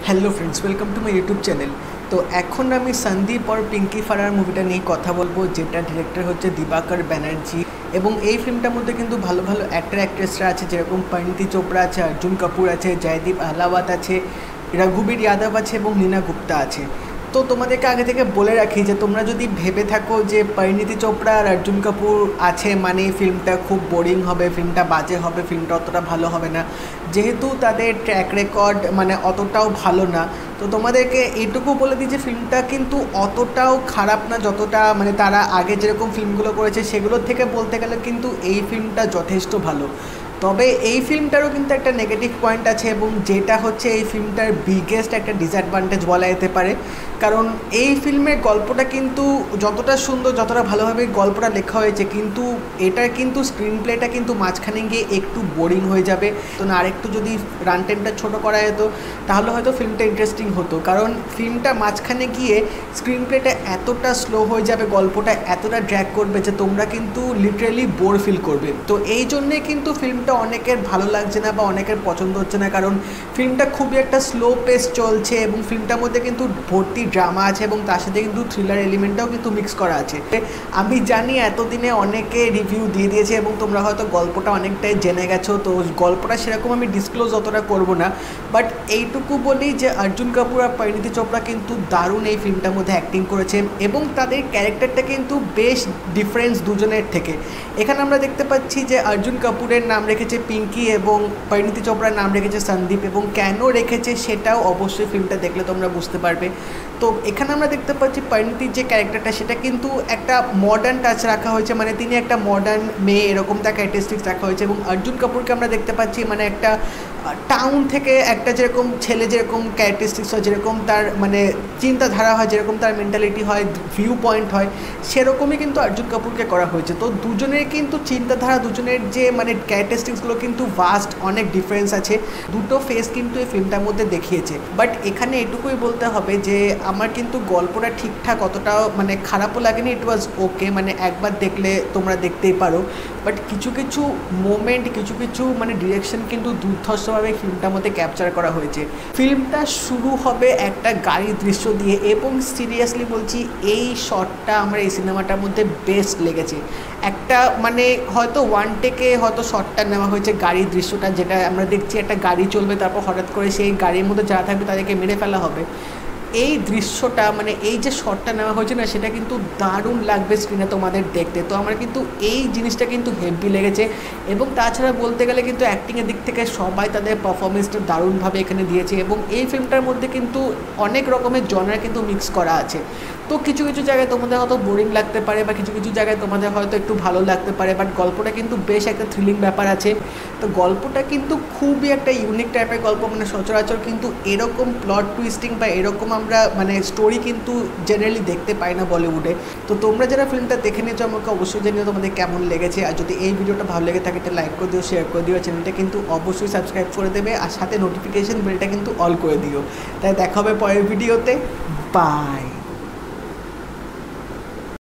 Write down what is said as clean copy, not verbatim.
Hello friends, welcome to my YouTube channel. তো এখন আমি সন্দীপ আর পিঙ্কি ফারার মুভিটা নিয়ে কথা বলবো, যেটা ডিরেক্টর হচ্ছে দিবাকর ব্যানার্জি। এবং এই ফিল্মটার মধ্যে কিন্তু ভালো ভালো অ্যাক্টর অ্যাক্ট্রেসরা আছে, যেরকম পরিণীতি চোপড়া আছে, অর্জুন কাপুর আছে, জয়দীপ আহলাওয়াত আছে, রঘুবীর যাদব আছে এবং নীনা গুপ্তা আছে। তো তোমাদেরকে আগে থেকে বলে রাখি যে তোমরা যদি ভেবে থাকো যে পরিণীতি চোপড়া আর অর্জুন কাপুর আছে মানে ফিল্মটা খুব বোরিং হবে, ফিল্মটা বাজে হবে, ফিল্মটা অতটা ভালো হবে না, যেহেতু তাদের ট্র্যাক রেকর্ড মানে অতটাও ভালো না। তো তোমাদেরকে এইটুকু বলে দিই যে ফিল্মটা কিন্তু অতটাও খারাপ না, যতটা মানে তারা আগে যেরকম ফিল্মগুলো করেছে সেগুলোর থেকে বলতে গেলে কিন্তু এই ফিল্মটা যথেষ্ট ভালো। তবে এই ফিল্মটারও কিন্তু একটা নেগেটিভ পয়েন্ট আছে, এবং যেটা হচ্ছে এই ফিল্মটার বিগেস্ট একটা ডিসঅ্যাডভান্টেজ বলা যেতে পারে। কারণ এই ফিল্মের গল্পটা কিন্তু যতটা সুন্দর, যতটা ভালোভাবে গল্পটা লেখা হয়েছে, কিন্তু এটার কিন্তু স্ক্রিন প্লেটা কিন্তু মাঝখানে গিয়ে একটু বোরিং হয়ে যাবে। তো না, আরেকটু যদি রান টাইমটা ছোটো করা যেত তাহলে হয়তো ফিল্মটা ইন্টারেস্টিং হতো। কারণ ফিল্মটা মাঝখানে গিয়ে স্ক্রিন প্লেটা এতটা স্লো হয়ে যাবে, গল্পটা এতটা ড্র্যাগ করবে যে তোমরা কিন্তু লিটারেলি বোর ফিল করবে। তো এই জন্যে কিন্তু ফিল্মটা অনেকের ভালো লাগছে না বা অনেকের পছন্দ হচ্ছে না, কারণ ফিল্মটা খুবই একটা স্লো পেস চলছে এবং ফিল্মটার মধ্যে কিন্তু ভর্তি ড্রামা আছে এবং তার সাথে কিন্তু থ্রিলার এলিমেন্টটাও কিন্তু মিক্স করা আছে। আমি জানি এতদিনে অনেকে রিভিউ দিয়ে দিয়েছে এবং তোমরা হয়তো গল্পটা অনেকটাই জেনে গেছো, তো গল্পটা সেরকম আমি ডিসক্লোজ অতটা করবো না। বাট এইটুকু বলি যে অর্জুন কাপুর আর পরিণীতি চোপড়া কিন্তু দারুণ এই ফিল্মটার মধ্যে অ্যাক্টিং করেছে এবং তাদের ক্যারেক্টারটা কিন্তু বেশ ডিফারেন্স দুজনের থেকে। এখানে আমরা দেখতে পাচ্ছি যে অর্জুন কাপুরের নাম রেখেছে পিঙ্কি এবং পরিণীতি চোপড়ার নাম রেখেছে সন্দীপ, এবং কেন রেখেছে সেটাও অবশ্যই ফিল্মটা দেখলে তোমরা বুঝতে পারবে। তো এখানে আমরা দেখতে পাচ্ছি পরিণীতির যে ক্যারেক্টারটা সেটা কিন্তু একটা মডার্ন টাচ রাখা হয়েছে, মানে তিনি একটা মডার্ন মেয়ে এরকম তার ক্যারেক্টারিস্টিক্স রাখা হয়েছে। এবং অর্জুন কাপুরকে আমরা দেখতে পাচ্ছি মানে একটা টাউন থেকে একটা যেরকম ছেলে যেরকম ক্যারেক্টারিস্টিক্স হয়, যেরকম তার মানে চিন্তাধারা হয়, যেরকম তার মেন্টালিটি হয়, ভিউ পয়েন্ট হয়, সেরকমই কিন্তু অর্জুন কাপুরকে করা হয়েছে। তো দুজনের কিন্তু চিন্তাধারা, দুজনের যে মানে ক্যারেক্টারিস্টিক্সগুলো কিন্তু ভাস্ট অনেক ডিফারেন্স আছে। দুটো ফেস কিন্তু এই ফিল্মটার মধ্যে দেখিয়েছে। বাট এখানে এটুকুই বলতে হবে যে আমার কিন্তু গল্পটা ঠিকঠাক অতটাও মানে খারাপও লাগেনি, ইট ওয়াজ ওকে, মানে একবার দেখলে তোমরা দেখতেই পারো। বাট কিছু কিছু মোমেন্ট, কিছু কিছু মানে ডিরেকশন কিন্তু দুর্ধর্ষভাবে ফিল্মটার মধ্যে ক্যাপচার করা হয়েছে। ফিল্মটা শুরু হবে একটা গাড়ির দৃশ্য দিয়ে, এবং সিরিয়াসলি বলছি এই শটটা আমার এই সিনেমাটার মধ্যে বেস্ট লেগেছে। একটা মানে হয়তো ওয়ান টেকে হয়তো শটটা নেওয়া হয়েছে গাড়ির দৃশ্যটা, যেটা আমরা দেখছি একটা গাড়ি চলবে, তারপর হঠাৎ করে সেই গাড়ির মধ্যে যারা থাকবে তাদেরকে মেরে ফেলা হবে। এই দৃশ্যটা মানে এই যে শটটা নেওয়া হয়েছে না, সেটা কিন্তু দারুণ লাগবে স্ক্রিনে তোমাদের দেখতে। তো আমার কিন্তু এই জিনিসটা কিন্তু হেভি লেগেছে। এবং তাছাড়া বলতে গেলে কিন্তু অ্যাক্টিংয়ের দিক থেকে সবাই তাদের পারফরমেন্সটা দারুণভাবে এখানে দিয়েছে, এবং এই ফিল্মটার মধ্যে কিন্তু অনেক রকমের জনার কিন্তু মিক্স করা আছে। তো কিছু কিছু জায়গায় তোমাদের হয়তো বোরিং লাগতে পারে বা কিছু কিছু জায়গায় তোমাদের হয়তো একটু ভালো লাগতে পারে, বাট গল্পটা কিন্তু বেশ একটা থ্রিলিং ব্যাপার আছে। তো গল্পটা কিন্তু খুবই একটা ইউনিক টাইপের গল্প, মানে সচরাচর কিন্তু এরকম প্লট টুইস্টিং বা এরকম আমরা মানে স্টোরি কিন্তু জেনারেলি দেখতে পাই না বলিউডে। তো তোমরা যারা ফিল্মটা দেখে নিয়েছো আমাকে অবশ্যই জানিও তোমাদের কেমন লেগেছে। আর যদি এই ভিডিওটা ভালো লেগে থাকে তাহলে লাইক করে দিও, শেয়ার করে দিও, চ্যানেলটা কিন্তু অবশ্যই সাবস্ক্রাইব করে দেবে, আর সাথে নোটিফিকেশন বেলটা কিন্তু অল করে দিও। তাই দেখা হবে পরের ভিডিওতে। বাই।